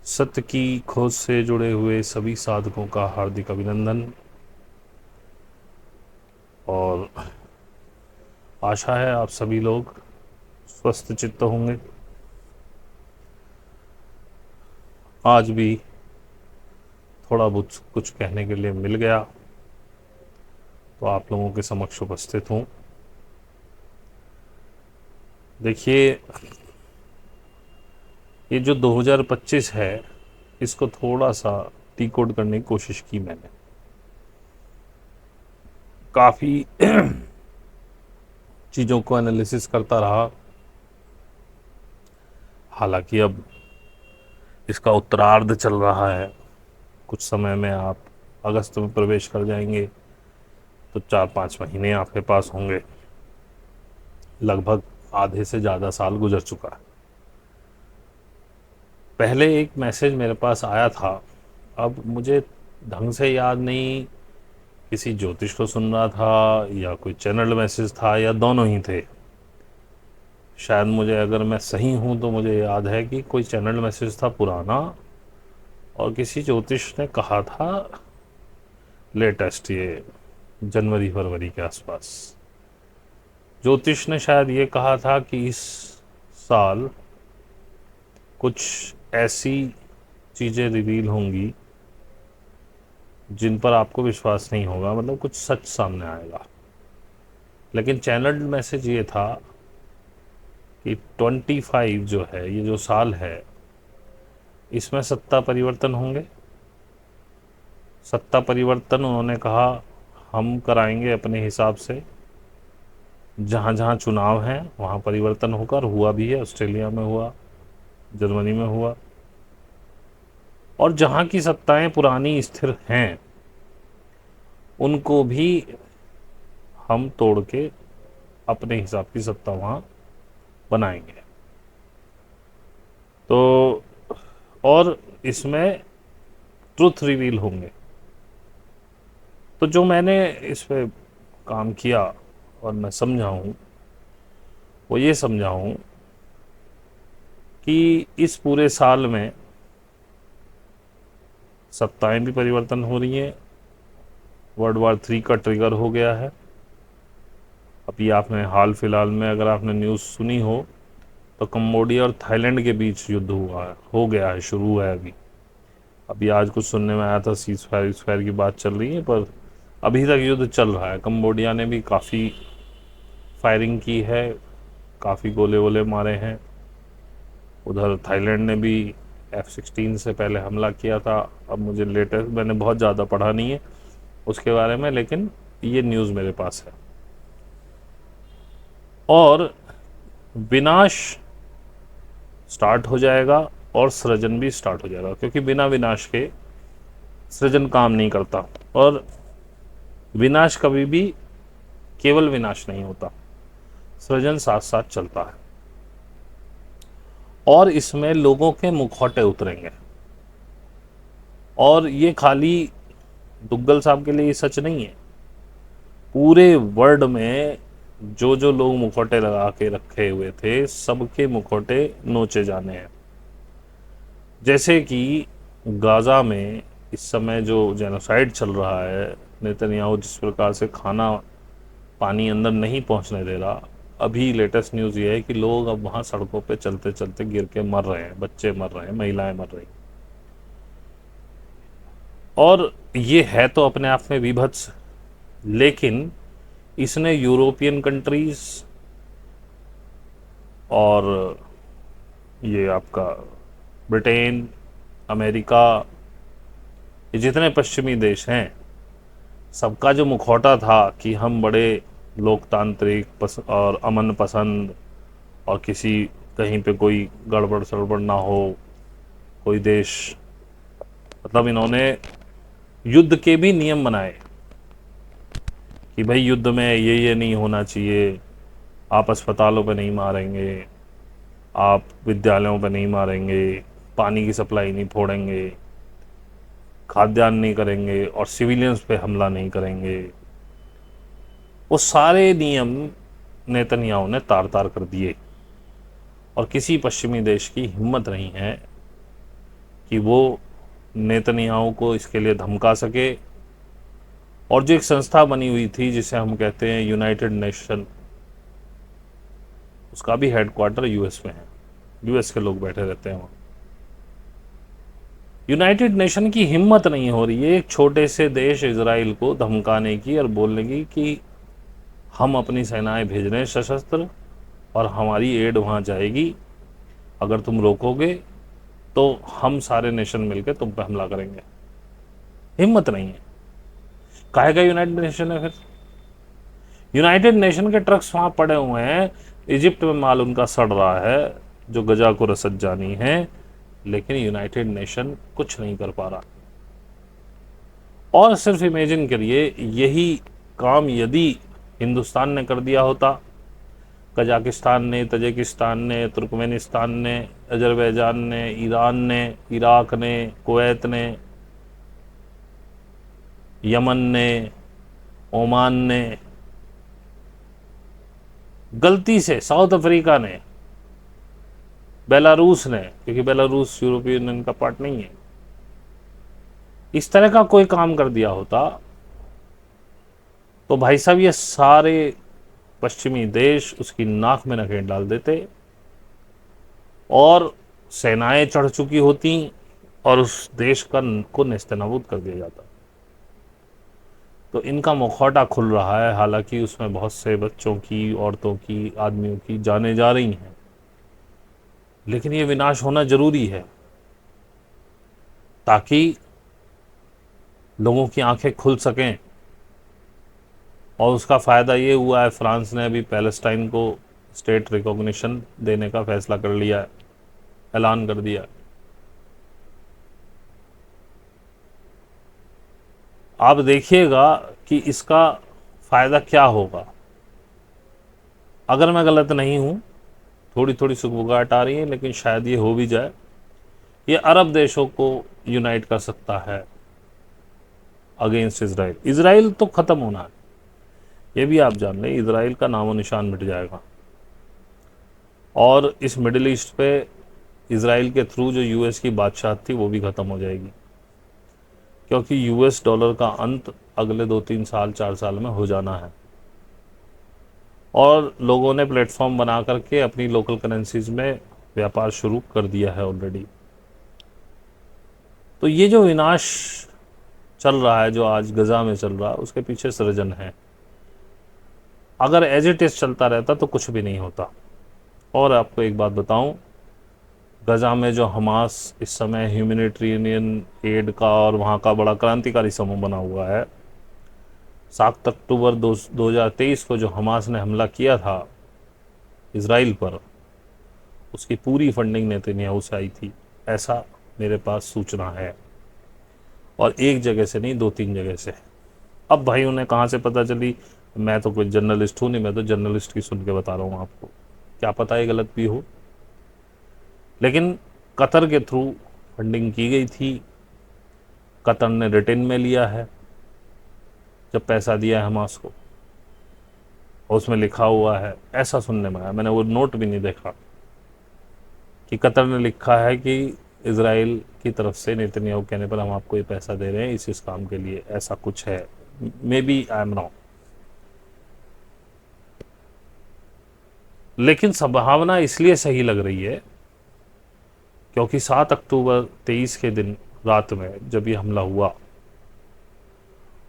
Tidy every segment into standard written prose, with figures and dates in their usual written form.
सत्य की खोज से जुड़े हुए सभी साधकों का हार्दिक अभिनंदन। और आशा है आप सभी लोग स्वस्थ चित्त होंगे। आज भी थोड़ा बहुत कुछ कहने के लिए मिल गया तो आप लोगों के समक्ष उपस्थित हूँ। देखिए, ये जो 2025 है इसको थोड़ा सा डिकोड करने की कोशिश की मैंने। काफ़ी चीज़ों को एनालिसिस करता रहा। हालांकि अब इसका उत्तरार्ध चल रहा है। कुछ समय में आप अगस्त में प्रवेश कर जाएंगे तो 4-5 महीने आपके पास होंगे। लगभग आधे से ज़्यादा साल गुजर चुका है। पहले एक मैसेज मेरे पास आया था, अब मुझे ढंग से याद नहीं, किसी ज्योतिष को सुन रहा था या कोई चैनल मैसेज था या दोनों ही थे। शायद मुझे, अगर मैं सही हूँ तो मुझे याद है कि कोई चैनल मैसेज था पुराना और किसी ज्योतिष ने कहा था लेटेस्ट, ये जनवरी फरवरी के आसपास। ज्योतिष ने शायद ये कहा था कि इस साल कुछ ऐसी चीज़ें रिवील होंगी जिन पर आपको विश्वास नहीं होगा, मतलब कुछ सच सामने आएगा। लेकिन चैनल मैसेज ये था कि 25 जो है, ये जो साल है, इसमें सत्ता परिवर्तन होंगे। सत्ता परिवर्तन उन्होंने कहा हम कराएंगे अपने हिसाब से। जहाँ जहाँ चुनाव हैं वहाँ परिवर्तन होकर हुआ भी है। ऑस्ट्रेलिया में हुआ, जर्मनी में हुआ। और जहाँ की सत्ताएं पुरानी स्थिर हैं उनको भी हम तोड़ के अपने हिसाब की सत्ता वहाँ बनाएंगे। तो और इसमें ट्रुथ रिवील होंगे। तो जो मैंने इस पे काम किया और मैं समझा हूँ, वो ये समझा हूँ कि इस पूरे साल में सत्ताएं भी परिवर्तन हो रही हैं। वर्ल्ड वॉर 3 का ट्रिगर हो गया है। अभी आपने हाल फिलहाल में, अगर आपने न्यूज़ सुनी हो, तो कंबोडिया और थाईलैंड के बीच युद्ध हुआ है, हो गया है, शुरू है अभी। अभी आज कुछ सुनने में आया था सीज फायर की बात चल रही है, पर अभी तक युद्ध चल रहा है। कंबोडिया ने भी काफ़ी फायरिंग की है, काफ़ी गोले वोले मारे हैं। उधर थाईलैंड ने भी F-16 से पहले हमला किया था। अब मुझे लेटेस्ट, मैंने बहुत ज़्यादा पढ़ा नहीं है उसके बारे में, लेकिन ये न्यूज़ मेरे पास है। और विनाश स्टार्ट हो जाएगा और सृजन भी स्टार्ट हो जाएगा, क्योंकि बिना विनाश के सृजन काम नहीं करता। और विनाश कभी भी केवल विनाश नहीं होता, सृजन साथ साथ चलता है। और इसमें लोगों के मुखौटे उतरेंगे। और ये खाली दुग्गल साहब के लिए सच नहीं है, पूरे वर्ल्ड में जो जो लोग मुखौटे लगा के रखे हुए थे सबके मुखौटे नोचे जाने हैं। जैसे कि गाज़ा में इस समय जो जेनोसाइड चल रहा है, नेतन्याहू जिस प्रकार से खाना पानी अंदर नहीं पहुंचने दे रहा, अभी लेटेस्ट न्यूज़ ये है कि लोग अब वहाँ सड़कों पे चलते चलते गिर के मर रहे हैं, बच्चे मर रहे हैं, महिलाएं मर रही। और ये है तो अपने आप में विभत्स, लेकिन इसने यूरोपियन कंट्रीज और ये आपका ब्रिटेन, अमेरिका, ये जितने पश्चिमी देश हैं, सबका जो मुखौटा था कि हम बड़े लोकतांत्रिक और अमन पसंद, और किसी कहीं पे कोई गड़बड़ सड़बड़ ना हो, कोई देश, मतलब इन्होंने युद्ध के भी नियम बनाए कि भाई युद्ध में ये नहीं होना चाहिए, आप अस्पतालों पे नहीं मारेंगे, आप विद्यालयों पे नहीं मारेंगे, पानी की सप्लाई नहीं फोड़ेंगे, खाद्यान्न नहीं करेंगे और सिविलियंस पे हमला नहीं करेंगे। वो सारे नियम नेतन्याहू ने तार तार कर दिए। और किसी पश्चिमी देश की हिम्मत नहीं है कि वो नेतन्याहू को इसके लिए धमका सके। और जो एक संस्था बनी हुई थी जिसे हम कहते हैं यूनाइटेड नेशन, उसका भी हेडक्वार्टर यूएस में है, यूएस के लोग बैठे रहते हैं वहाँ। यूनाइटेड नेशन की हिम्मत नहीं हो रही है एक छोटे से देश इजराइल को धमकाने की और बोलने की कि हम अपनी सेनाएं भेज रहे हैं सशस्त्र और हमारी एड वहाँ जाएगी, अगर तुम रोकोगे तो हम सारे नेशन मिलकर तुम पे हमला करेंगे। हिम्मत नहीं है। काहे का यूनाइटेड नेशन है फिर? यूनाइटेड नेशन के ट्रक्स वहाँ पड़े हुए हैं, इजिप्ट में माल उनका सड़ रहा है जो गजा को रसद जानी है, लेकिन यूनाइटेड नेशन कुछ नहीं कर पा रहा। और सिर्फ इमेजिन करिए, यही काम यदि हिंदुस्तान ने कर दिया होता, कजाकिस्तान ने, तजिकिस्तान ने, तुर्कमेनिस्तान ने, अजरबैजान ने, ईरान ने, इराक ने, कुवैत ने, यमन ने, ओमान ने, गलती से साउथ अफ्रीका ने, बेलारूस ने, क्योंकि बेलारूस यूरोपियन यूनियन का पार्ट नहीं है, इस तरह का कोई काम कर दिया होता तो भाई साहब ये सारे पश्चिमी देश उसकी नाक में नकेल डाल देते और सेनाएं चढ़ चुकी होती और उस देश को नेस्तनाबूद कर दिया जाता। तो इनका मुखौटा खुल रहा है, हालांकि उसमें बहुत से बच्चों की, औरतों की, आदमियों की जानें जा रही हैं, लेकिन ये विनाश होना जरूरी है ताकि लोगों की आंखें खुल सकें। और उसका फ़ायदा ये हुआ है, फ्रांस ने अभी पैलेस्टाइन को स्टेट रिकॉग्निशन देने का फैसला कर लिया है, ऐलान कर दिया। आप देखिएगा कि इसका फ़ायदा क्या होगा। अगर मैं गलत नहीं हूँ, थोड़ी थोड़ी सुगबुगाहट आ रही है, लेकिन शायद ये हो भी जाए, ये अरब देशों को यूनाइट कर सकता है अगेंस्ट इसराइल। इसराइल तो ख़त्म होना है, ये भी आप जान लें, इसराइल का नामो निशान मिट जाएगा। और इस मिडिल ईस्ट पे इसराइल के थ्रू जो यूएस की बादशाह थी वो भी ख़त्म हो जाएगी, क्योंकि यूएस डॉलर का अंत अगले 2-3 साल 4 साल में हो जाना है। और लोगों ने प्लेटफॉर्म बना करके अपनी लोकल करेंसीज में व्यापार शुरू कर दिया है ऑलरेडी। तो ये जो विनाश चल रहा है, जो आज गजा में चल रहा है, उसके पीछे सृजन है। अगर एज इट इज चलता रहता तो कुछ भी नहीं होता। और आपको एक बात बताऊं, गजा में जो हमास इस समय ह्यूमैनिटेरियन एड का और वहाँ का बड़ा क्रांतिकारी समूह बना हुआ है, 7 अक्टूबर 2023 को जो हमास ने हमला किया था इसराइल पर, उसकी पूरी फंडिंग नेतन्याहू से आई थी, ऐसा मेरे पास सूचना है। और एक जगह से नहीं, 2-3 जगह से। अब भाई उन्हें कहाँ से पता चली, मैं तो कोई जर्नलिस्ट हूँ नहीं, मैं तो जर्नलिस्ट की सुन के बता रहा हूँ आपको, क्या पता ये गलत भी हो। लेकिन कतर के थ्रू फंडिंग की गई थी, कतर ने रिटर्न में लिया है जब पैसा दिया है हमास को, और उसमें लिखा हुआ है, ऐसा सुनने में आया, मैंने वो नोट भी नहीं देखा, कि कतर ने लिखा है कि इजराइल की तरफ से नेतन्याहू कहने पर हम आपको ये पैसा दे रहे हैं इस काम के लिए, ऐसा कुछ है। Maybe I am wrong, लेकिन संभावना इसलिए सही लग रही है क्योंकि 7 अक्टूबर 23 के दिन रात में जब ये हमला हुआ,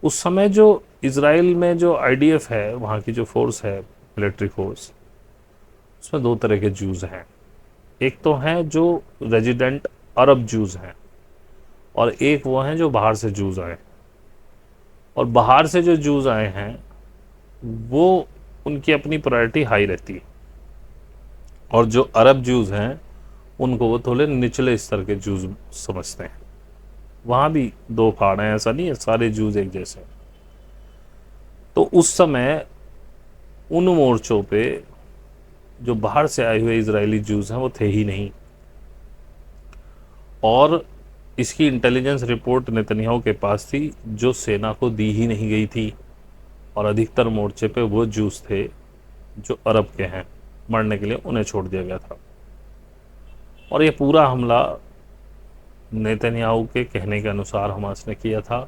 उस समय जो इजराइल में जो आईडीएफ है, वहाँ की जो फोर्स है, मिलिट्री फोर्स, उसमें 2 तरह के जूस हैं। एक तो हैं जो रेजिडेंट अरब जूस हैं, और एक वो हैं जो बाहर से जूस आए। और बाहर से जो जूस आए हैं वो उनकी अपनी प्रायोरिटी हाई रहती है, और जो अरब जूस हैं उनको वो थोड़े निचले स्तर के जूस समझते हैं। वहाँ भी 2 फाड़ हैं, ऐसा नहीं है सारे जूस एक जैसे। तो उस समय उन मोर्चों पे जो बाहर से आए हुए इजरायली जूस हैं वो थे ही नहीं। और इसकी इंटेलिजेंस रिपोर्ट नेतन्याहू के पास थी, जो सेना को दी ही नहीं गई थी, और अधिकतर मोर्चे पे वो जूस थे जो अरब के हैं, मरने के लिए उन्हें छोड़ दिया गया था। और ये पूरा हमला नेतन्याहू के कहने के अनुसार हमास ने किया था,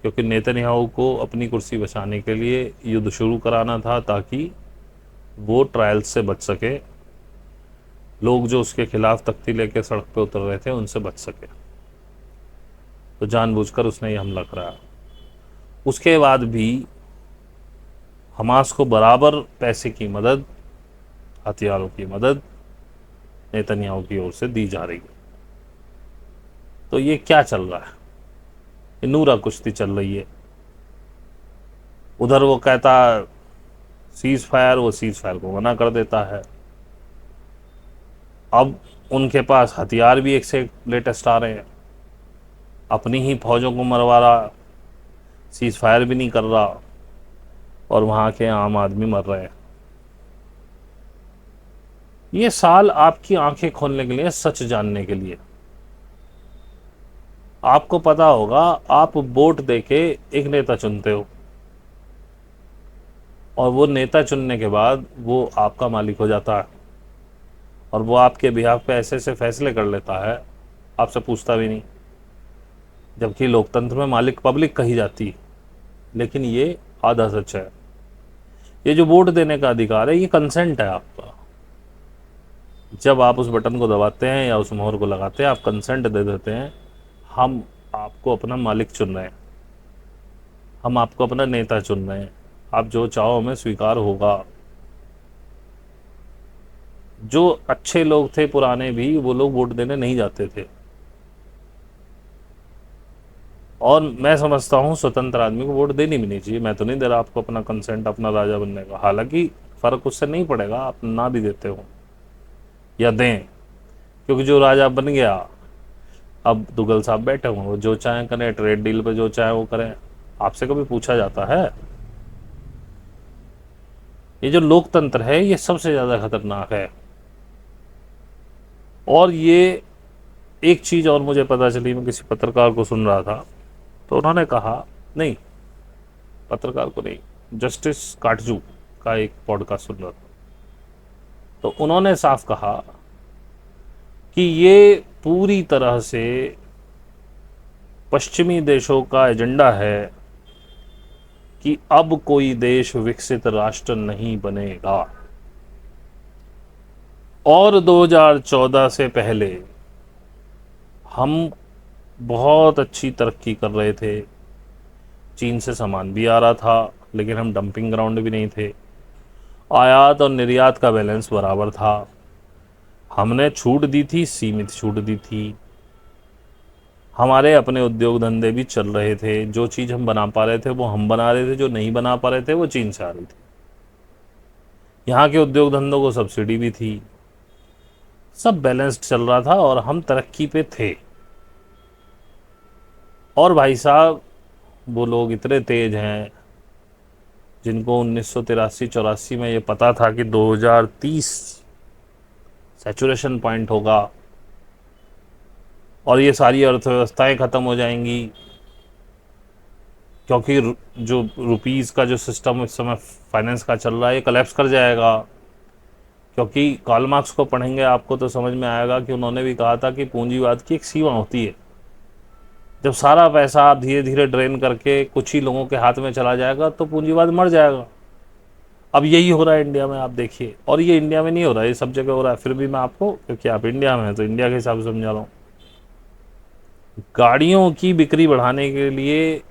क्योंकि नेतन्याहू को अपनी कुर्सी बचाने के लिए युद्ध शुरू कराना था ताकि वो ट्रायल्स से बच सके, लोग जो उसके खिलाफ तख्ती लेके सड़क पे उतर रहे थे उनसे बच सके। तो जानबूझकर उसने ये हमला कराया। उसके बाद भी हमास को बराबर पैसे की मदद, हथियारों की मदद नेतन्याहू की ओर से दी जा रही है। तो ये क्या चल रहा है? ये नूरा कुश्ती चल रही है। उधर वो कहता सीज फायर, वो सीज फायर को मना कर देता है। अब उनके पास हथियार भी एक से एक लेटेस्ट आ रहे हैं, अपनी ही फौजों को मरवा रहा, सीज फायर भी नहीं कर रहा, और वहाँ के आम आदमी मर रहे हैं। ये साल आपकी आंखें खोलने के लिए, सच जानने के लिए। आपको पता होगा, आप वोट देके एक नेता चुनते हो, और वो नेता चुनने के बाद वो आपका मालिक हो जाता है, और वो आपके बिहाफ पे ऐसे ऐसे फैसले कर लेता है, आपसे पूछता भी नहीं। जबकि लोकतंत्र में मालिक पब्लिक कही जाती है, लेकिन ये आधा सच है। ये जो वोट देने का अधिकार है, ये कंसेंट है आपका। जब आप उस बटन को दबाते हैं या उस मोहर को लगाते हैं, आप कंसेंट दे देते हैं, हम आपको अपना मालिक चुन रहे हैं, हम आपको अपना नेता चुन रहे हैं, आप जो चाहो हमें स्वीकार होगा। जो अच्छे लोग थे पुराने भी, वो लोग वोट देने नहीं जाते थे। और मैं समझता हूँ स्वतंत्र आदमी को वोट देनी भी नहीं चाहिए। मैं तो नहीं दे रहा आपको अपना कंसेंट अपना राजा बनने का, हालांकि फ़र्क उससे नहीं पड़ेगा आप ना भी देते हो या दें, क्योंकि जो राजा बन गया, अब दुगल साहब बैठे हुए, वो जो चाहें करें, ट्रेड डील पे जो चाहे वो करें। आपसे कभी पूछा जाता है? ये जो लोकतंत्र है, ये सबसे ज़्यादा खतरनाक है। और ये एक चीज़ और मुझे पता चली, मैं किसी पत्रकार को सुन रहा था, तो उन्होंने कहा, नहीं पत्रकार को नहीं, जस्टिस काटजू का एक पॉडकास्ट सुन रहा था, तो उन्होंने साफ कहा कि ये पूरी तरह से पश्चिमी देशों का एजेंडा है कि अब कोई देश विकसित राष्ट्र नहीं बनेगा, और 2014 से पहले हम बहुत अच्छी तरक्की कर रहे थे, चीन से सामान भी आ रहा था, लेकिन हम डंपिंग ग्राउंड भी नहीं थे, आयात और निर्यात का बैलेंस बराबर था, हमने छूट दी थी, सीमित छूट दी थी, हमारे अपने उद्योग धंधे भी चल रहे थे, जो चीज़ हम बना पा रहे थे वो हम बना रहे थे, जो नहीं बना पा रहे थे वो चीन से आ रही थी, यहाँ के उद्योग धंधों को सब्सिडी भी थी, सब बैलेंस्ड चल रहा था और हम तरक्की पे थे। और भाई साहब, वो लोग इतने तेज हैं जिनको 1983-84 में ये पता था कि 2030 सैचुरेशन पॉइंट होगा और ये सारी अर्थव्यवस्थाएं ख़त्म हो जाएंगी, क्योंकि जो रुपीज़ का जो सिस्टम इस समय फाइनेंस का चल रहा है, ये कलेप्स कर जाएगा। क्योंकि कार्ल मार्क्स को पढ़ेंगे आपको तो समझ में आएगा कि उन्होंने भी कहा था कि पूंजीवाद की एक सीमा होती है। जब सारा पैसा आप धीरे धीरे ड्रेन करके कुछ ही लोगों के हाथ में चला जाएगा तो पूंजीवाद मर जाएगा। अब यही हो रहा है इंडिया में, आप देखिए। और ये इंडिया में नहीं हो रहा है, ये सब जगह हो रहा है। फिर भी मैं आपको, क्योंकि आप इंडिया में हैं तो इंडिया के हिसाब से समझा रहा हूँ। गाड़ियों की बिक्री बढ़ाने के लिए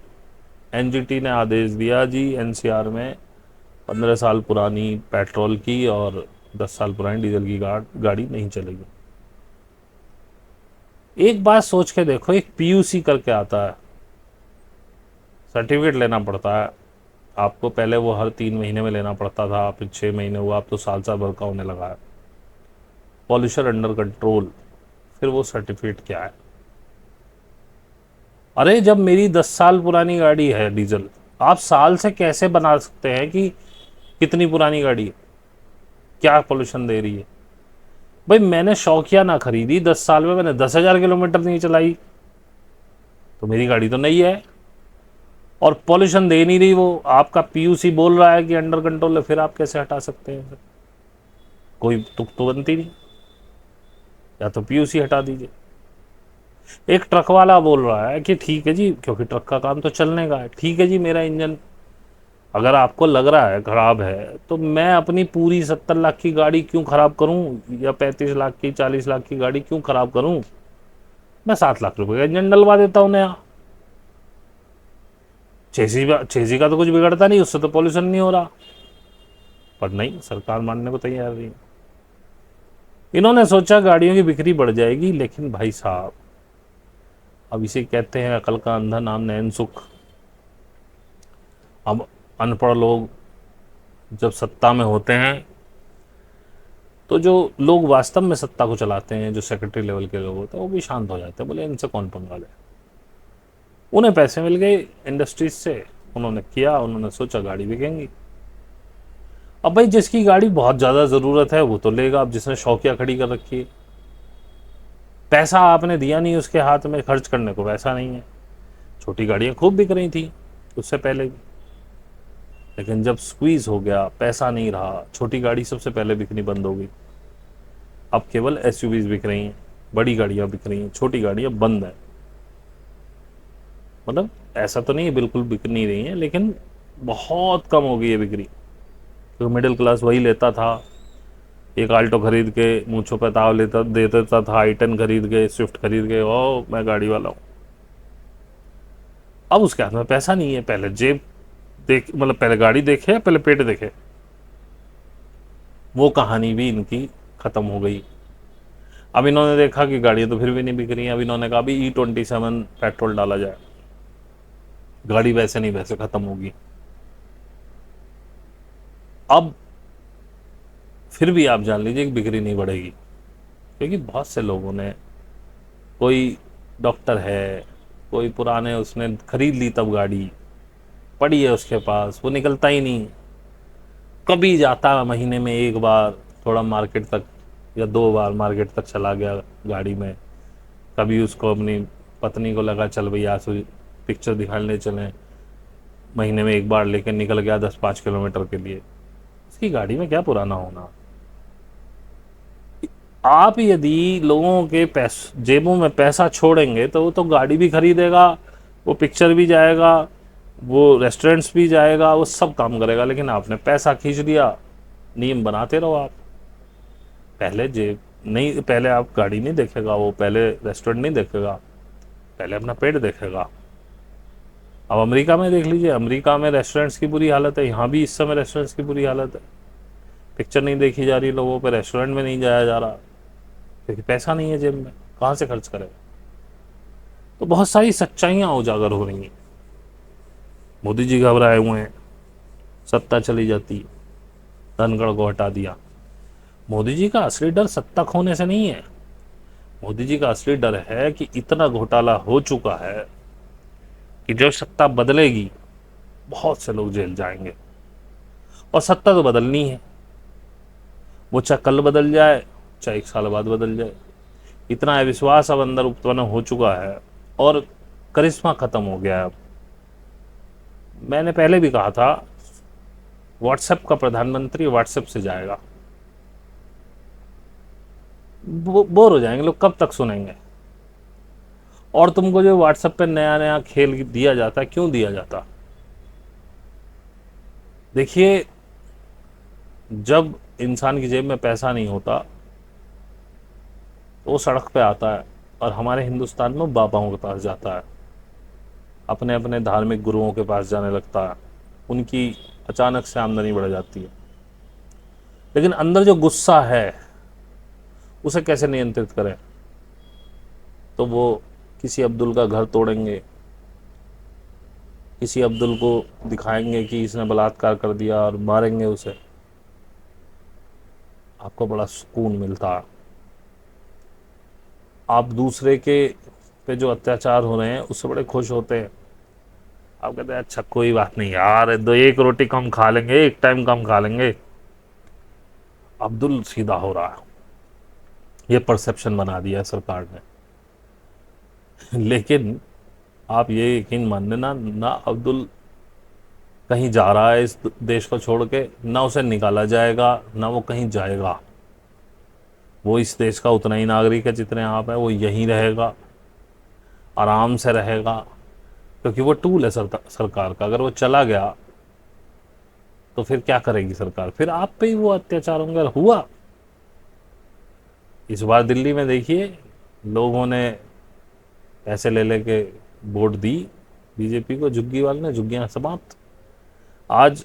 एनजीटी ने आदेश दिया जी, एनसीआर में 15 साल पुरानी पेट्रोल की और 10 साल पुरानी डीजल की गाड़ी नहीं चलेगी। एक बात सोच के देखो, एक पीयूसी करके आता है, सर्टिफिकेट लेना पड़ता है आपको। पहले वो हर 3 महीने में लेना पड़ता था, फिर 6 महीने हुआ, अब तो साल भर का होने लगा है। पॉल्यूशन अंडर कंट्रोल, फिर वो सर्टिफिकेट क्या है? अरे जब मेरी 10 साल पुरानी गाड़ी है डीजल, आप साल से कैसे बना सकते हैं कि कितनी पुरानी गाड़ी है, क्या पॉल्यूशन दे रही है? भाई मैंने शौकिया ना खरीदी, 10 साल में मैंने 10,000 किलोमीटर नहीं चलाई, तो मेरी गाड़ी तो नहीं है और पॉल्यूशन दे नहीं रही वो। आपका पीयूसी बोल रहा है कि अंडर कंट्रोल है, फिर आप कैसे हटा सकते हैं? कोई तुक तो बनती नहीं, या तो पीयूसी हटा दीजिए। एक ट्रक वाला बोल रहा है कि ठीक है जी, क्योंकि ट्रक का काम तो चलने का है, ठीक है जी, मेरा इंजन अगर आपको लग रहा है खराब है तो मैं अपनी पूरी 70 लाख की गाड़ी क्यों खराब करूं, या 35 लाख की 40 लाख की गाड़ी क्यों खराब करूं। मैं 7 लाख रुपए का इंजन डलवा देता हूं नया। चेसी का तो कुछ बिगड़ता नहीं, उससे तो पॉल्यूशन नहीं हो रहा। पर नहीं, सरकार मानने को तैयार नहीं। इन्होंने सोचा गाड़ियों की बिक्री बढ़ जाएगी, लेकिन भाई साहब, अब इसे कहते हैं अकल का अंधा नाम नैन सुख। अब अनपढ़ लोग जब सत्ता में होते हैं तो जो लोग वास्तव में सत्ता को चलाते हैं, जो सेक्रेटरी लेवल के लोग होते हैं, वो भी शांत हो जाते हैं, बोले इनसे कौन पंगा ले। उन्हें पैसे मिल गए इंडस्ट्रीज से, उन्होंने किया, उन्होंने सोचा गाड़ी बिकेंगी। अब भाई जिसकी गाड़ी बहुत ज़्यादा ज़रूरत है वो तो लेगा, अब जिसने शौकिया खड़ी कर रखी है, पैसा आपने दिया नहीं उसके हाथ में, खर्च करने को पैसा नहीं है। छोटी गाड़ियाँ खूब बिक रही थी उससे पहले भी, लेकिन जब स्क्वीज हो गया, पैसा नहीं रहा, छोटी गाड़ी सबसे पहले बिकनी बंद हो गई। अब केवल एसयूवीज बिक रही हैं, बड़ी गाड़ियाँ बिक रही हैं, छोटी गाड़ियाँ बंद है। मतलब ऐसा तो नहीं है बिल्कुल बिक नहीं रही हैं, लेकिन बहुत कम हो गई है बिक्री। तो मिडिल क्लास वही लेता था, एक आल्टो खरीद के मूंछों पे ताव लेता दे देता था, i10 खरीद के, स्विफ्ट खरीद के, ओ मैं गाड़ी वाला हूँ। अब उसके हाथ में पैसा नहीं है। पहले जेब देख, मतलब पहले गाड़ी देखे या पहले पेट देखे, वो कहानी भी इनकी खत्म हो गई। अब इन्होंने देखा कि गाड़ियाँ तो फिर भी नहीं बिक रही हैं, अब इन्होंने कहा अभी E27 पेट्रोल डाला जाए, गाड़ी वैसे नहीं वैसे खत्म होगी। अब फिर भी आप जान लीजिए कि बिक्री नहीं बढ़ेगी, क्योंकि बहुत से लोगों ने, कोई डॉक्टर है, कोई पुराने, उसने खरीद ली तब गाड़ी पड़ी है उसके पास, वो निकलता ही नहीं, कभी जाता महीने में एक बार थोड़ा मार्केट तक, या 2 बार मार्केट तक चला गया गाड़ी में। कभी उसको अपनी पत्नी को लगा चल भैया आज पिक्चर दिखाने चलें, महीने में एक बार लेकर निकल गया 10-5 किलोमीटर के लिए। उसकी गाड़ी में क्या पुराना होना। आप यदि लोगों के जेबों में पैसा छोड़ेंगे तो वो तो गाड़ी भी खरीदेगा, वो पिक्चर भी जाएगा, वो रेस्टोरेंट्स भी जाएगा, वो सब काम करेगा। लेकिन आपने पैसा खींच दिया, नियम बनाते रहो आप। पहले जेब नहीं, पहले आप गाड़ी नहीं देखेगा वो, पहले रेस्टोरेंट नहीं देखेगा, पहले अपना पेट देखेगा। अब अमेरिका में देख लीजिए, अमेरिका में रेस्टोरेंट्स की बुरी हालत है, यहाँ भी इस समय रेस्टोरेंट्स की बुरी हालत है। पिक्चर नहीं देखी जा रही लोगों पे, रेस्टोरेंट में नहीं जाया जा रहा, क्योंकि पैसा नहीं है जेब में, कहाँ से खर्च करेगा। तो बहुत सारी सच्चाइयाँ उजागर हो रही हैं। मोदी जी घबराए हुए हैं, सत्ता चली जाती, धनगढ़ को हटा दिया। मोदी जी का असली डर सत्ता खोने से नहीं है। मोदी जी का असली डर है कि इतना घोटाला हो चुका है कि जब सत्ता बदलेगी बहुत से लोग जेल जाएंगे। और सत्ता तो बदलनी है, वो चाहे कल बदल जाए चाहे 1 साल बाद बदल जाए। इतना अविश्वास अब अंदर उत्पन्न हो चुका है और करिश्मा खत्म हो गया है। अब मैंने पहले भी कहा था, व्हाट्सएप का प्रधानमंत्री व्हाट्सएप से जाएगा। बोर हो जाएंगे लोग, कब तक सुनेंगे। और तुमको जो व्हाट्सएप पे नया नया खेल दिया जाता है, क्यों दिया जाता। देखिए, जब इंसान की जेब में पैसा नहीं होता तो वो सड़क पे आता है और हमारे हिंदुस्तान में बाबाओं के पास जाता है, अपने अपने धार्मिक गुरुओं के पास जाने लगता है। उनकी अचानक से आमदनी बढ़ जाती है। लेकिन अंदर जो गुस्सा है उसे कैसे नियंत्रित करें। तो वो किसी अब्दुल का घर तोड़ेंगे, किसी अब्दुल को दिखाएंगे कि इसने बलात्कार कर दिया और मारेंगे उसे। आपको बड़ा सुकून मिलता है। आप दूसरे के पे जो अत्याचार हो रहे हैं उससे बड़े खुश होते हैं। आप कहते हैं अच्छा कोई बात नहीं यार, दो एक रोटी कम खा लेंगे, एक टाइम कम खा लेंगे। अब्दुल सीधा हो रहा है, ये परसेप्शन बना दिया है सरकार ने। लेकिन आप ये यकीन मान लेना, ना अब्दुल कहीं जा रहा है इस देश को छोड़ के, ना उसे निकाला जाएगा, ना वो कहीं जाएगा। वो इस देश का उतना ही नागरिक है जितने आप है, वो यहीं रहेगा। आराम से रहेगा, क्योंकि वो टूल है सरकार का। अगर वो चला गया तो फिर क्या करेगी सरकार? फिर आप पे ही वो अत्याचार होंगे। हुआ इस बार दिल्ली में, देखिए लोगों ने पैसे ले लेके वोट दी बीजेपी को, झुग्गी वाले ने, झुग्गियां समाप्त। आज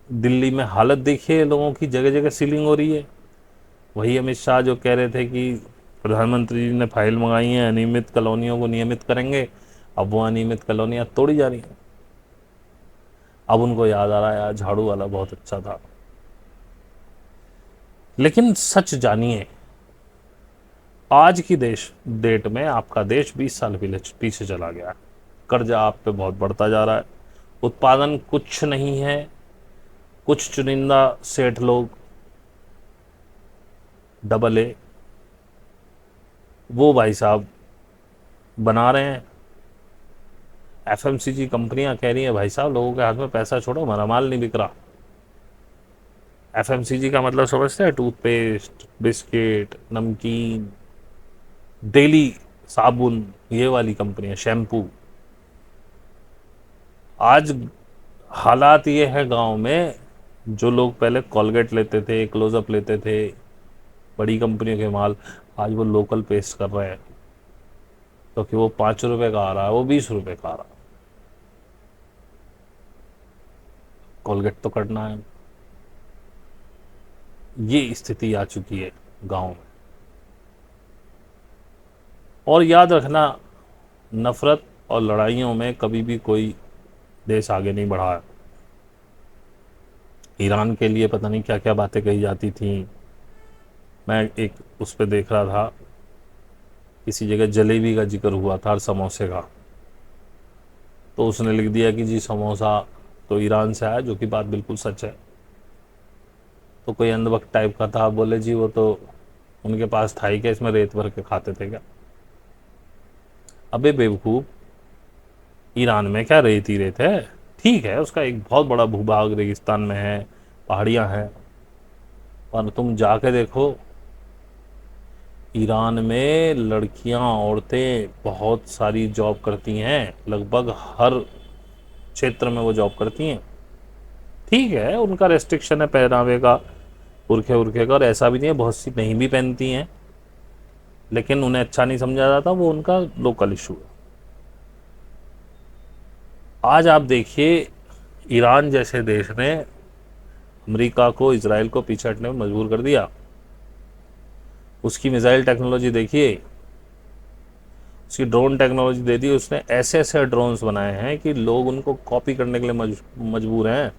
दिल्ली में हालत देखिए लोगों की, जगह जगह सीलिंग हो रही है। वही अमित शाह जो कह रहे थे कि प्रधानमंत्री जी ने फाइल मंगाई है, अनियमित कॉलोनियों को नियमित करेंगे, अब वो अनियमित कॉलोनियां तोड़ी जा रही हैं। अब उनको याद आ रहा है यार झाड़ू वाला बहुत अच्छा था। लेकिन सच जानिए, आज की देश डेट में आपका देश 20 साल पीछे चला गया है। कर्जा आप पे बहुत बढ़ता जा रहा है, उत्पादन कुछ नहीं है। कुछ चुनिंदा सेठ लोग, डबल ए, वो भाई साहब बना रहे हैं। एफएमसीजी कंपनियां कह रही हैं भाई साहब लोगों के हाथ में पैसा छोड़ो, हमारा माल नहीं बिक रहा। एफएमसीजी का मतलब समझते हैं? टूथपेस्ट, बिस्किट, नमकीन, डेली साबुन, ये वाली कंपनियां, शैम्पू। आज हालात ये है गांव में, जो लोग पहले कॉलगेट लेते थे, क्लोजअप लेते थे, बड़ी कंपनियों के माल, आज वो लोकल पेस्ट कर रहे हैं, क्योंकि वो 5 रुपए का आ रहा है, वो 20 रुपए का आ रहा है। कॉलगेट तो करना है। ये स्थिति आ चुकी है गांव में। और याद रखना, नफरत और लड़ाइयों में कभी भी कोई देश आगे नहीं बढ़ा है। ईरान के लिए पता नहीं क्या क्या बातें कही जाती थी। मैं एक उस पर देख रहा था, किसी जगह जलेबी का जिक्र हुआ था और समोसे का, तो उसने लिख दिया कि जी समोसा तो ईरान से आया, जो कि बात बिल्कुल सच है। तो कोई अंधभक्त टाइप का था, बोले जी वो तो उनके पास था ही क्या, इसमें रेत भर के खाते थे क्या? अबे बेवकूफ़, ईरान में क्या रेत ही रेत है? ठीक है, उसका एक बहुत बड़ा भूभाग रेगिस्तान में है, पहाड़ियाँ हैं, पर तुम जाके देखो, ईरान में लड़कियां, औरतें बहुत सारी जॉब करती हैं, लगभग हर क्षेत्र में वो जॉब करती हैं। ठीक है, उनका रेस्ट्रिक्शन है पहनावे का, पुरखे उरखे का, और ऐसा भी नहीं है बहुत सी नहीं भी पहनती हैं, लेकिन उन्हें अच्छा नहीं समझा जाता, वो उनका लोकल इशू है। आज आप देखिए, ईरान जैसे देश ने अमेरिका को, इसराइल को पीछे हटने में मजबूर कर दिया। उसकी मिसाइल टेक्नोलॉजी देखिए, उसकी ड्रोन टेक्नोलॉजी दे दी उसने। ऐसे ऐसे ड्रोन्स बनाए हैं कि लोग उनको कॉपी करने के लिए मजबूर हैं।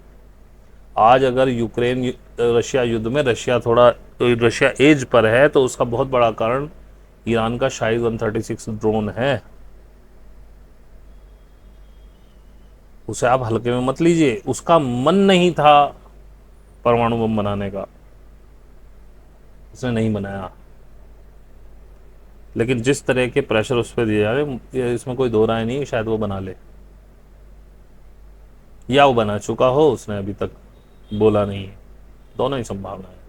आज अगर यूक्रेन रशिया युद्ध में, रशिया एज पर है, तो उसका बहुत बड़ा कारण ईरान का शाहिद 136 ड्रोन है। उसे आप हल्के में मत लीजिए। उसका मन नहीं था परमाणु बम बनाने का, उसने नहीं बनाया, लेकिन जिस तरह के प्रेशर उस पर दिए जा रहे, इसमें कोई दो राय नहीं, शायद वो बना ले, या वो बना चुका हो, उसने अभी तक बोला नहीं है। दोनों ही संभावना है।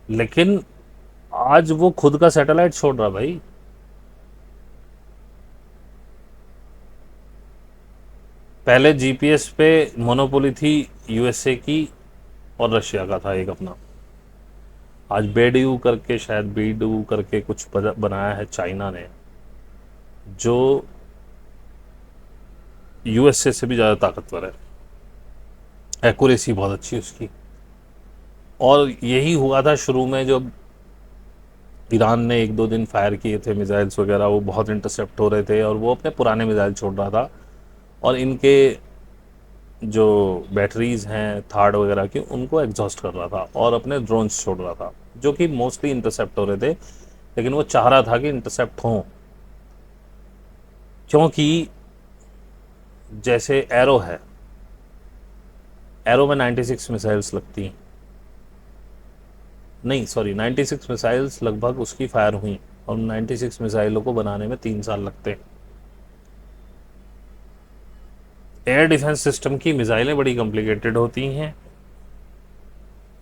लेकिन आज वो खुद का सैटेलाइट छोड़ रहा भाई। पहले जीपीएस पे मोनोपोली थी यूएसए की, और रशिया का था एक अपना। आज बेडयू करके, शायद बीडू करके कुछ बनाया है चाइना ने, जो यूएसए से भी ज़्यादा ताकतवर है। एक्यूरेसी बहुत अच्छी है उसकी। और यही हुआ था शुरू में, जब ईरान ने एक दो दिन फायर किए थे मिसाइल्स वगैरह, वो बहुत इंटरसेप्ट हो रहे थे, और वो अपने पुराने मिसाइल छोड़ रहा था, और इनके जो बैटरीज हैं थार्ड वगैरह की, उनको एग्जॉस्ट कर रहा था, और अपने ड्रोन्स छोड़ रहा था, जो कि मोस्टली इंटरसेप्ट हो रहे थे। लेकिन वो चाह रहा था कि इंटरसेप्ट हों, क्योंकि जैसे एरो है, एरो में 96 मिसाइल्स लगती हैं, नहीं सॉरी 96 मिसाइल्स लगभग उसकी फायर हुई, और 96 मिसाइलों को बनाने में 3 साल लगते हैं। एयर डिफेंस सिस्टम की मिसाइलें बड़ी कॉम्प्लिकेटेड होती हैं,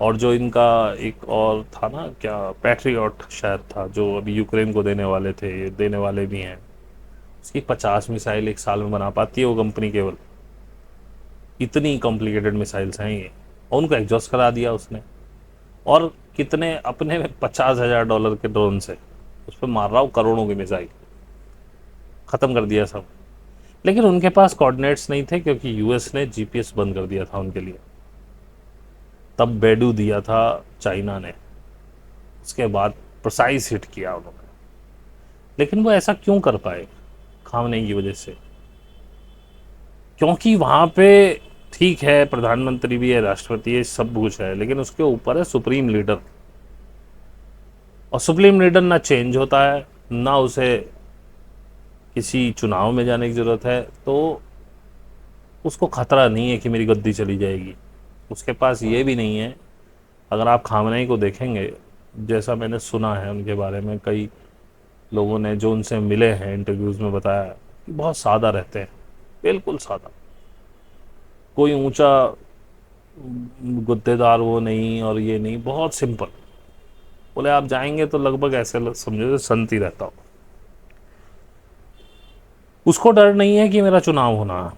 और जो इनका एक और था ना, क्या पैट्रियट शायद था, जो अभी यूक्रेन को देने वाले थे, ये देने वाले भी हैं, उसकी 50 मिसाइल एक साल में बना पाती है वो कंपनी केवल। इतनी कॉम्प्लिकेटेड मिसाइल्स हैं ये, और उनको एग्जॉस्ट करा दिया उसने। और कितने अपने में $50,000 के ड्रोन से उस पर मार रहा हूँ करोड़ों की मिसाइल, ख़त्म कर दिया सब। लेकिन उनके पास कोऑर्डिनेट्स नहीं थे, क्योंकि यूएस ने जीपीएस बंद कर दिया था उनके लिए। तब बेडू दिया था चाइना ने, उसके बाद प्रिसाइज हिट किया उन्होंने। लेकिन वो ऐसा क्यों कर पाए? खामनेई की वजह से। क्योंकि वहाँ पे ठीक है, प्रधानमंत्री भी है, राष्ट्रपति है, सब कुछ है, लेकिन उसके ऊपर है सुप्रीम लीडर। और सुप्रीम लीडर ना चेंज होता है, ना उसे किसी चुनाव में जाने की ज़रूरत है, तो उसको खतरा नहीं है कि मेरी गद्दी चली जाएगी। उसके पास ये भी नहीं है। अगर आप खामनेई को देखेंगे, जैसा मैंने सुना है उनके बारे में, कई लोगों ने जो उनसे मिले हैं इंटरव्यूज़ में बताया कि बहुत सादा रहते हैं, बिल्कुल सादा, कोई ऊंचा गुद्देदार वो नहीं, और ये नहीं, बहुत सिंपल। बोले आप जाएंगे तो लगभग ऐसे समझो जैसे संत ही रहता हो। उसको डर नहीं है कि मेरा चुनाव होना है,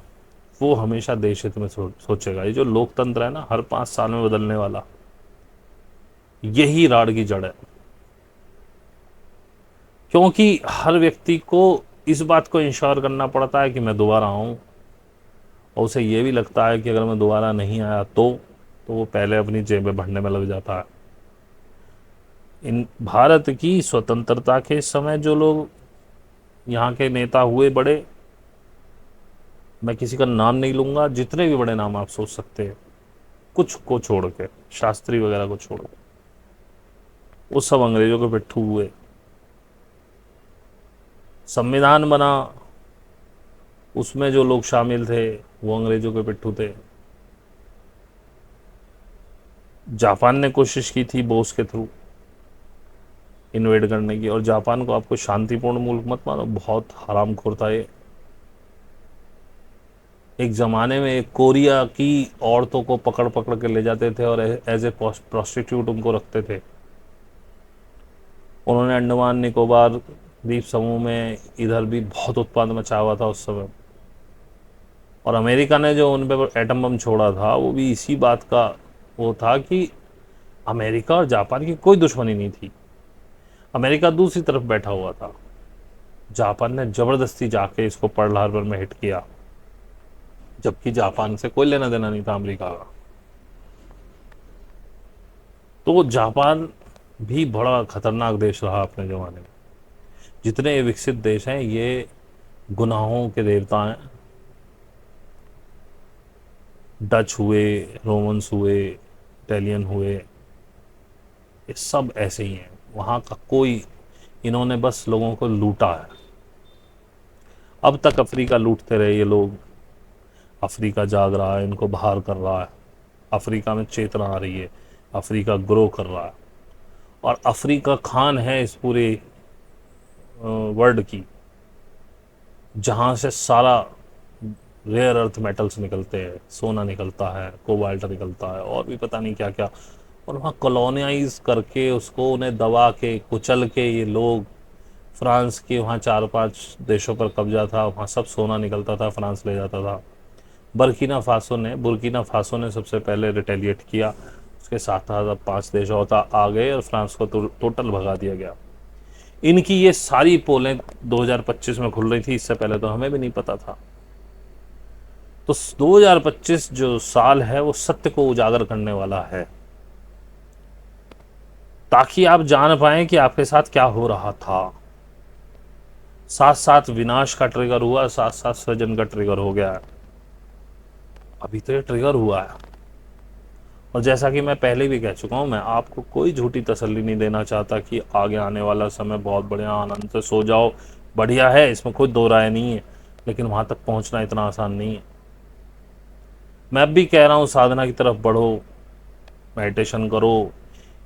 वो हमेशा देश हित में सोचेगा। ये जो लोकतंत्र है ना, हर 5 साल में बदलने वाला, यही राड़ की जड़ है। क्योंकि हर व्यक्ति को इस बात को इंश्योर करना पड़ता है कि मैं दोबारा आऊं, और उसे ये भी लगता है कि अगर मैं दोबारा नहीं आया तो वो पहले अपनी जेबें भरने में लग जाता है। इन भारत की स्वतंत्रता के समय जो लोग यहाँ के नेता हुए बड़े, मैं किसी का नाम नहीं लूँगा, जितने भी बड़े नाम आप सोच सकते हैं, कुछ को छोड़ के, शास्त्री वगैरह को छोड़ के, वो सब अंग्रेजों के पिट्ठू हुए। संविधान बना, उसमें जो लोग शामिल थे वो अंग्रेजों के पिट्ठू थे। जापान ने कोशिश की थी बोस के थ्रू इन्वेड करने की, और जापान को आपको शांतिपूर्ण मुल्क मत मानो, बहुत हरामखोर था ये। एक ज़माने में कोरिया की औरतों को पकड़ पकड़ के ले जाते थे और एज ए प्रोस्टिट्यूट उनको रखते थे। उन्होंने अंडमान निकोबार द्वीप समूह में इधर भी बहुत उत्पाद मचा हुआ था उस समय। और अमेरिका ने जो उन पर एटम बम छोड़ा था, वो भी इसी बात का वो था कि अमेरिका और जापान की कोई दुश्मनी नहीं थी, अमेरिका दूसरी तरफ बैठा हुआ था। जापान ने ज़बरदस्ती जाके इसको पर्ल हार्बर में हिट किया, जबकि जापान से कोई लेना देना नहीं था अमेरिका का। तो जापान भी बड़ा खतरनाक देश रहा अपने ज़माने में। जितने ये विकसित देश हैं, ये गुनाहों के देवता हैं। डच हुए, रोमन्स हुए, इटालियन हुए, ये सब ऐसे ही हैं। वहाँ का कोई, इन्होंने बस लोगों को लूटा है। अब तक अफ्रीका लूटते रहे ये लोग। अफ्रीका जाग रहा है, इनको बाहर कर रहा है। अफ्रीका में चेतना आ रही है, अफ्रीका ग्रो कर रहा है। और अफ्रीका खान है इस पूरे वर्ल्ड की, जहाँ से सारा रेयर अर्थ मेटल्स निकलते हैं, सोना निकलता है, कोबाल्ट निकलता है, और भी पता नहीं क्या क्या। और वहाँ कॉलोनाइज करके उसको, उन्हें दबा के कुचल के ये लोग, फ्रांस के वहाँ 4-5 देशों पर कब्जा था, वहाँ सब सोना निकलता था, फ्रांस ले जाता था। बुर्किना फासो ने सबसे पहले रिटेलिएट किया, उसके साथ साथ अब 5 देश होता आ गए और फ्रांस को टोटल भगा दिया गया। इनकी ये सारी पोलें 2025 में खुल रही थी, इससे पहले तो हमें भी नहीं पता था। तो 2025 जो साल है वो सत्य को उजागर करने वाला है, ताकि आप जान पाएं कि आपके साथ क्या हो रहा था। साथ साथ विनाश का ट्रिगर हुआ, साथ साथ सृजन का ट्रिगर हो गया है। अभी तो ये ट्रिगर हुआ है। और जैसा कि मैं पहले भी कह चुका हूं, मैं आपको कोई झूठी तसल्ली नहीं देना चाहता कि आगे आने वाला समय बहुत बढ़िया, आनंद से सो जाओ, बढ़िया है, इसमें कोई दो राय नहीं है। लेकिन वहां तक पहुंचना इतना आसान नहीं है। मैं भी कह रहा हूं, साधना की तरफ बढ़ो, मेडिटेशन करो,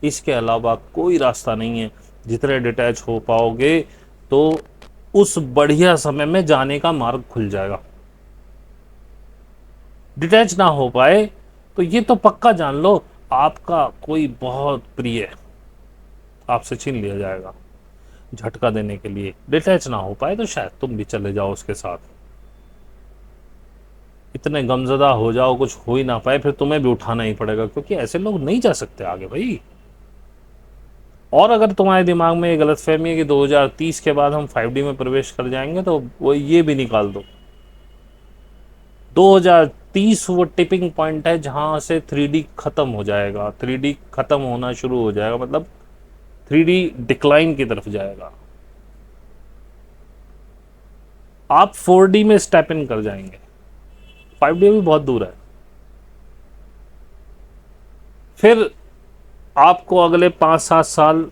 इसके अलावा कोई रास्ता नहीं है। जितने डिटैच हो पाओगे तो उस बढ़िया समय में जाने का मार्ग खुल जाएगा। डिटैच ना हो पाए तो ये तो पक्का जान लो, आपका कोई बहुत प्रिय आपसे छीन लिया जाएगा, झटका देने के लिए डिटैच ना हो पाए तो शायद तुम भी चले जाओ उसके साथ, इतने गमजदा हो जाओ कुछ हो ही ना पाए, फिर तुम्हें भी उठाना ही पड़ेगा, क्योंकि ऐसे लोग नहीं जा सकते आगे भाई। और अगर तुम्हारे दिमाग में ये गलत फहमी है कि 2030 के बाद हम 5D में प्रवेश कर जाएंगे, तो वो ये भी निकाल दो। 2030 वो टिपिंग पॉइंट है जहां से 3D खत्म हो जाएगा, 3D खत्म होना शुरू हो जाएगा, मतलब 3D डिक्लाइन की तरफ जाएगा। आप 4D में स्टेप इन कर जाएंगे, 5D भी बहुत दूर है। फिर आपको अगले 5-7 साल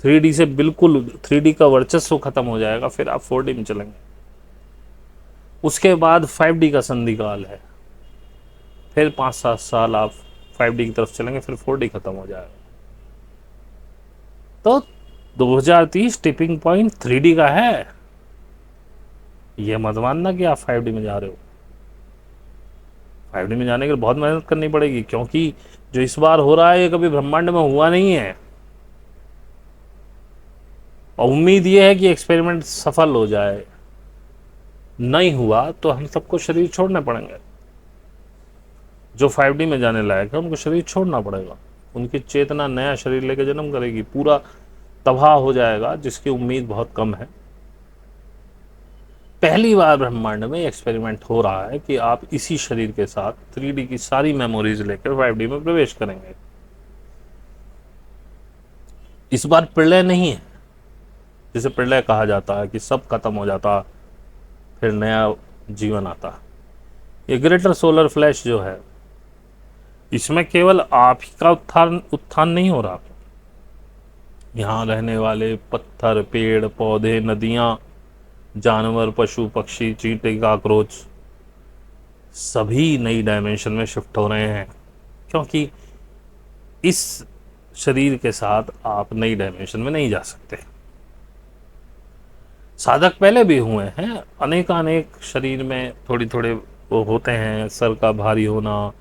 3D से बिल्कुल 3D का वर्चस्व खत्म हो जाएगा, फिर आप 4D में चलेंगे। उसके बाद 5D का संधिकाल है, फिर 5-7 साल आप 5D की तरफ चलेंगे, फिर 4D खत्म हो जाएगा। तो 2030 टिपिंग पॉइंट 3D का है, ये मत मानना कि आप 5D में जा रहे हो। 5D में जाने के लिए बहुत मेहनत करनी पड़ेगी, क्योंकि जो इस बार हो रहा है ये कभी ब्रह्मांड में हुआ नहीं है। और उम्मीद ये है कि एक्सपेरिमेंट सफल हो जाए, नहीं हुआ तो हम सबको शरीर छोड़ने पड़ेंगे। जो 5D में जाने लायक है उनको शरीर छोड़ना पड़ेगा, उनकी चेतना नया शरीर लेकर जन्म करेगी, पूरा तबाह हो जाएगा, जिसकी उम्मीद बहुत कम है। पहली बार ब्रह्मांड में एक्सपेरिमेंट हो रहा है कि आप इसी शरीर के साथ 3D की सारी मेमोरीज लेकर 5D में प्रवेश करेंगे। इस बार प्रलय नहीं है, जिसे प्रलय कहा जाता है कि सब खत्म हो जाता फिर नया जीवन आता। ये ग्रेटर सोलर फ्लैश जो है, इसमें केवल आप ही का उत्थान नहीं हो रहा, यहाँ रहने वाले पत्थर, पेड़ पौधे, नदियां, जानवर, पशु पक्षी, चींटे, कॉकरोच सभी नई डायमेंशन में शिफ्ट हो रहे हैं, क्योंकि इस शरीर के साथ आप नई डायमेंशन में नहीं जा सकते। साधक पहले भी हुए हैं, अनेक शरीर में थोड़ी थोड़े वो होते हैं, सर का भारी होना,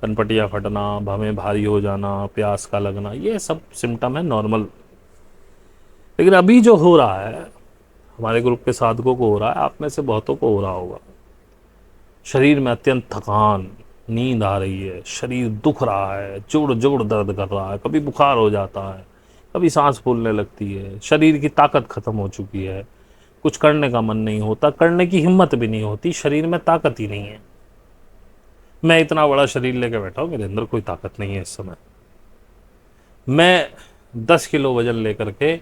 कनपटियाँ फटना, भवें भारी हो जाना, प्यास का लगना, ये सब सिम्टम है नॉर्मल। लेकिन अभी जो हो रहा है हमारे ग्रुप के साधकों को हो रहा है, आप में से बहुतों को हो रहा होगा, शरीर में अत्यंत थकान, नींद आ रही है, शरीर दुख रहा है, जोड़ जोड़ दर्द कर रहा है, कभी बुखार हो जाता है, कभी सांस फूलने लगती है, शरीर की ताकत खत्म हो चुकी है, कुछ करने का मन नहीं होता, करने की हिम्मत भी नहीं होती, शरीर में ताकत ही नहीं है। मैं इतना बड़ा शरीर लेके बैठा हूं, मेरे अंदर कोई ताकत नहीं है इस समय। मैं 10 किलो वजन लेकर के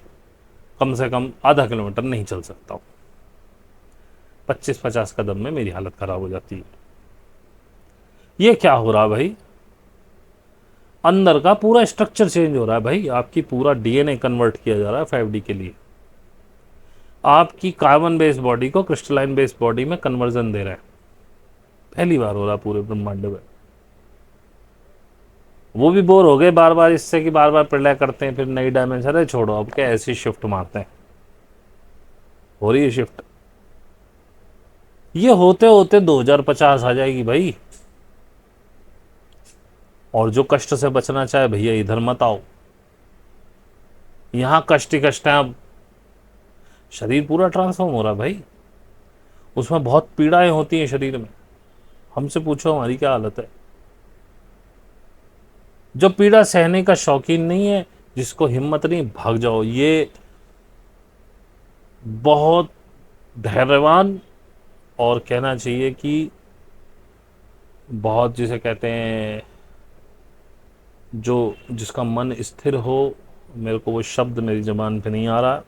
कम से कम आधा किलोमीटर नहीं चल सकता हूं, 25-50 कदम में मेरी हालत खराब हो जाती है। ये क्या हो रहा भाई? अंदर का पूरा स्ट्रक्चर चेंज हो रहा है भाई, आपकी पूरा डीएनए कन्वर्ट किया जा रहा है 5D के लिए। आपकी कार्बन बेस्ड बॉडी को क्रिस्टलाइन बेस्ड बॉडी में कन्वर्जन दे रहे हैं, पहली बार हो रहा पूरे ब्रह्मांड में। वो भी बोर हो गए बार बार इससे कि बार बार प्रलय करते हैं फिर नई डायमेंशन, अरे छोड़ो अब क्या ऐसी शिफ्ट मारते हैं, हो रही है शिफ्ट। ये होते होते 2050 आ जाएगी भाई। और जो कष्ट से बचना चाहे भैया इधर मत आओ, यहां कष्ट ही कष्ट है। अब शरीर पूरा ट्रांसफॉर्म हो रहा है भाई, उसमें बहुत पीड़ाएं होती हैं शरीर में, हमसे पूछो हमारी क्या हालत है। जो पीड़ा सहने का शौकीन नहीं है, जिसको हिम्मत नहीं, भाग जाओ। ये बहुत धैर्यवान और कहना चाहिए कि बहुत जिसे कहते हैं जो जिसका मन स्थिर हो, मेरे को वो शब्द मेरी ज़बान पे नहीं आ रहा,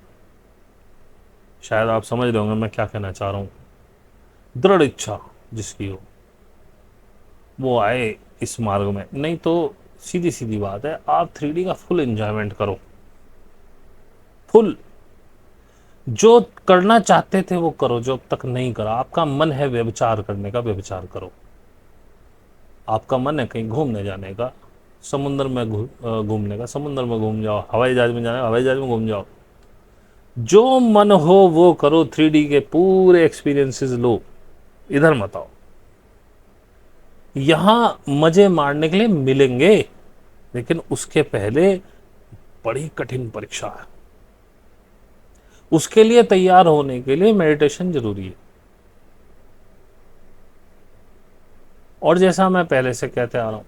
शायद आप समझ रहे होंगे मैं क्या कहना चाह रहा हूँ। दृढ़ इच्छा जिसकी हो वो आए इस मार्ग में, नहीं तो सीधी सीधी बात है, आप 3D का फुल एंजॉयमेंट करो, फुल। जो करना चाहते थे वो करो, जो अब तक नहीं करा। आपका मन है व्यभिचार करने का, व्यभिचार करो। आपका मन है कहीं घूमने जाने का, समुद्र में घूमने का, समुद्र में घूम जाओ। हवाई जहाज में जाने का, हवाई जहाज में घूम जाओ। जो मन हो वो करो, 3D के पूरे एक्सपीरियंसेस लो, इधर मत आओ। यहां मजे मारने के लिए मिलेंगे, लेकिन उसके पहले बड़ी कठिन परीक्षा है। उसके लिए तैयार होने के लिए मेडिटेशन जरूरी है। और जैसा मैं पहले से कहते आ रहा हूं,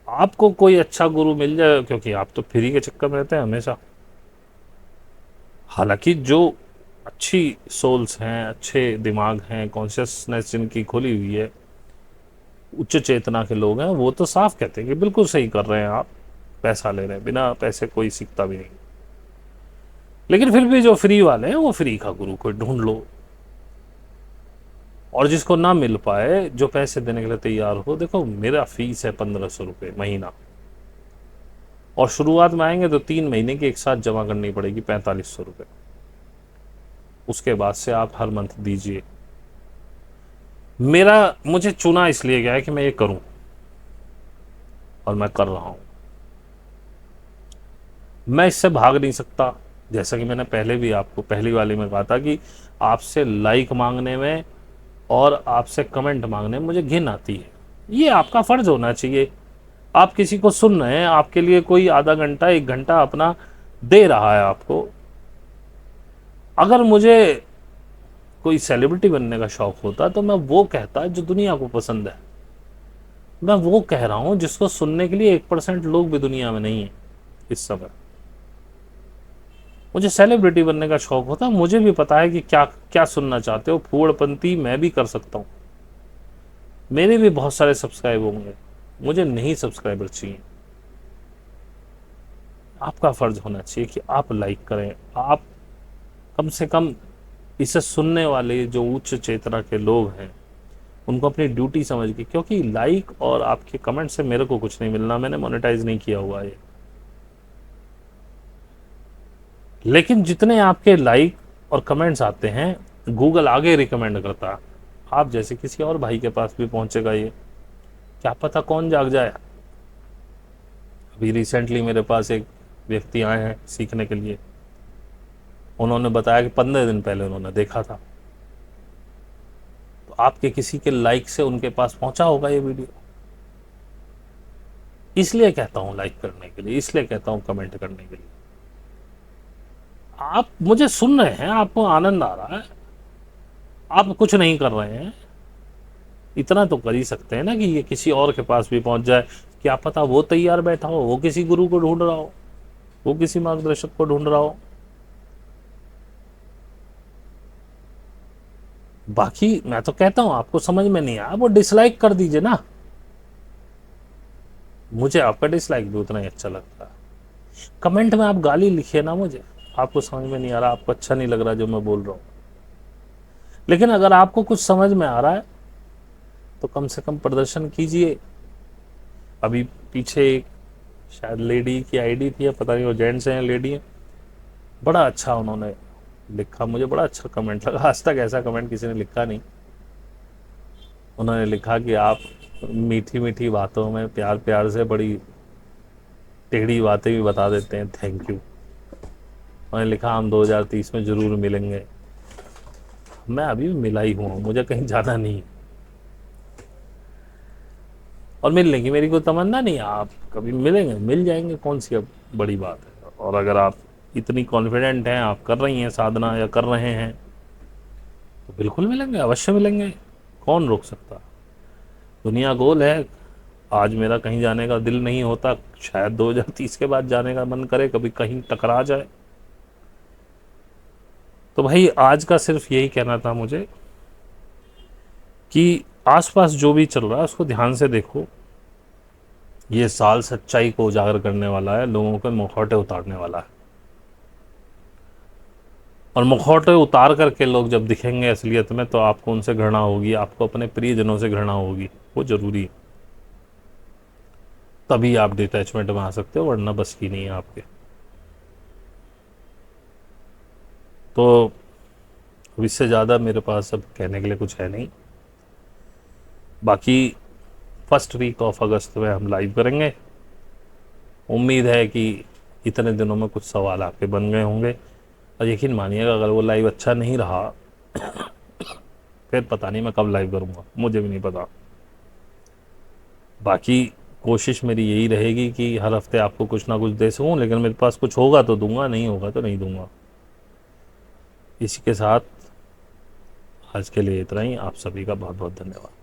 आपको कोई अच्छा गुरु मिल जाए, क्योंकि आप तो फ्री के चक्कर में रहते हैं हमेशा। हालांकि जो अच्छी सोल्स हैं, अच्छे दिमाग हैं, कॉन्शियसनेस जिनकी खुली हुई है, उच्च चेतना के लोग हैं, वो तो साफ कहते हैं कि बिल्कुल सही कर रहे हैं आप, पैसा ले रहे हैं, बिना पैसे कोई सीखता भी नहीं। लेकिन फिर भी जो फ्री वाले हैं, वो फ्री का गुरु कोई ढूंढ लो। और जिसको ना मिल पाए, जो पैसे देने के लिए तैयार हो, देखो मेरा फीस है 1500 रुपये महीना, और शुरुआत में आएंगे तो 3 महीने की एक साथ जमा करनी पड़ेगी 4500 रुपये। उसके बाद से आप हर मंथ दीजिए। मुझे चुना इसलिए गया है कि मैं ये करूं, और मैं कर रहा हूं। मैं इससे भाग नहीं सकता। जैसा कि मैंने पहले भी आपको पहली वाली में कहा था कि आपसे लाइक मांगने में और आपसे कमेंट मांगने में मुझे घिन आती है। ये आपका फर्ज होना चाहिए। आप किसी को सुन रहे हैं, आपके लिए कोई आधा घंटा 1 घंटा अपना दे रहा है आपको। अगर मुझे कोई सेलिब्रिटी बनने का शौक होता तो मैं वो कहता जो दुनिया को पसंद है। मैं वो कह रहा हूं जिसको सुनने के लिए 1% लोग भी दुनिया में नहीं है इस समय। मुझे सेलिब्रिटी बनने का शौक होता, मुझे भी पता है कि क्या क्या सुनना चाहते हो। फूहड़पंती मैं भी कर सकता हूं, मेरे भी बहुत सारे सब्सक्राइब होंगे, मुझे नहीं सब्सक्राइबर चाहिए। आपका फर्ज होना चाहिए कि आप लाइक करें। आप कम से कम इसे सुनने वाले जो उच्च चेतना के लोग हैं, उनको अपनी ड्यूटी समझ के, क्योंकि लाइक और आपके कमेंट से मेरे को कुछ नहीं मिलना, मैंने मोनेटाइज नहीं किया हुआ है। लेकिन जितने आपके लाइक और कमेंट्स आते हैं, गूगल आगे रिकमेंड करता है। आप जैसे किसी और भाई के पास भी पहुंचेगा ये, क्या पता कौन जाग जाए। अभी रिसेंटली मेरे पास एक व्यक्ति आए हैं सीखने के लिए। उन्होंने बताया कि 15 दिन पहले उन्होंने देखा था। तो आपके किसी के लाइक से उनके पास पहुंचा होगा ये वीडियो। इसलिए कहता हूं लाइक करने के लिए, इसलिए कहता हूं कमेंट करने के लिए। आप मुझे सुन रहे हैं, आपको आनंद आ रहा है, आप कुछ नहीं कर रहे हैं, इतना तो कर ही सकते हैं ना कि ये किसी और के पास भी पहुंच जाए। क्या पता वो तैयार बैठा हो, वो किसी गुरु को ढूंढ रहा हो, वो किसी मार्गदर्शक को ढूंढ रहा हो। बाकी मैं तो कहता हूं, आपको समझ में नहीं आया वो डिसलाइक कर दीजिए ना। मुझे आपका डिसलाइक भी उतना ही अच्छा लगता है। कमेंट में आप गाली लिखिए ना मुझे, आपको समझ में नहीं आ रहा, आपको अच्छा नहीं लग रहा जो मैं बोल रहा हूं। लेकिन अगर आपको कुछ समझ में आ रहा है तो कम से कम प्रदर्शन कीजिए। अभी पीछे एक शायद लेडी की आईडी थी, पता नहीं वो जेंट्स हैं या लेडी है, बड़ा अच्छा उन्होंने लिखा, मुझे बड़ा अच्छा कमेंट लगा। आज तक ऐसा कमेंट किसी ने लिखा नहीं। उन्होंने लिखा कि आप मीठी मीठी बातों में प्यार प्यार से बड़ी टेढ़ी बातें भी बता देते हैं, थैंक यू। उन्होंने लिखा हम 2030 में ज़रूर मिलेंगे। मैं अभी भी मिला ही हूँ, मुझे कहीं जाना नहीं, और मिलने की मेरी कोई तमन्ना नहीं है। आप कभी मिलेंगे, मिल जाएंगे, कौन सी अब बड़ी बात है। और अगर आप इतनी कॉन्फिडेंट हैं, आप कर रही हैं साधना या कर रहे हैं, तो बिल्कुल मिलेंगे, अवश्य मिलेंगे। कौन रोक सकता। दुनिया गोल है। आज मेरा कहीं जाने का दिल नहीं होता, शायद 2030 के बाद जाने का मन करे, कभी कहीं टकरा जाए। तो भाई आज का सिर्फ यही कहना था मुझे कि आसपास जो भी चल रहा है उसको ध्यान से देखो। ये साल सच्चाई को उजागर करने वाला है, लोगों के मुखौटे उतारने वाला है। और मुखौटे उतार करके लोग जब दिखेंगे असलियत में, तो आपको उनसे घृणा होगी, आपको अपने प्रियजनों से घृणा होगी, वो जरूरी है। तभी आप डिटैचमेंट में आ सकते हो, वरना बस की नहीं है आपके। तो अब इससे ज़्यादा मेरे पास अब कहने के लिए कुछ है नहीं। बाकी फर्स्ट वीक ऑफ अगस्त में हम लाइव करेंगे। उम्मीद है कि इतने दिनों में कुछ सवाल आपके बन गए होंगे। और यकीन मानिएगा, अगर वो लाइव अच्छा नहीं रहा फिर पता नहीं मैं कब लाइव करूँगा, मुझे भी नहीं पता। बाकी कोशिश मेरी यही रहेगी कि हर हफ्ते आपको कुछ ना कुछ दे सकूं, लेकिन मेरे पास कुछ होगा तो दूंगा, नहीं होगा तो नहीं दूंगा। इसी के साथ आज के लिए इतना ही। आप सभी का बहुत बहुत धन्यवाद।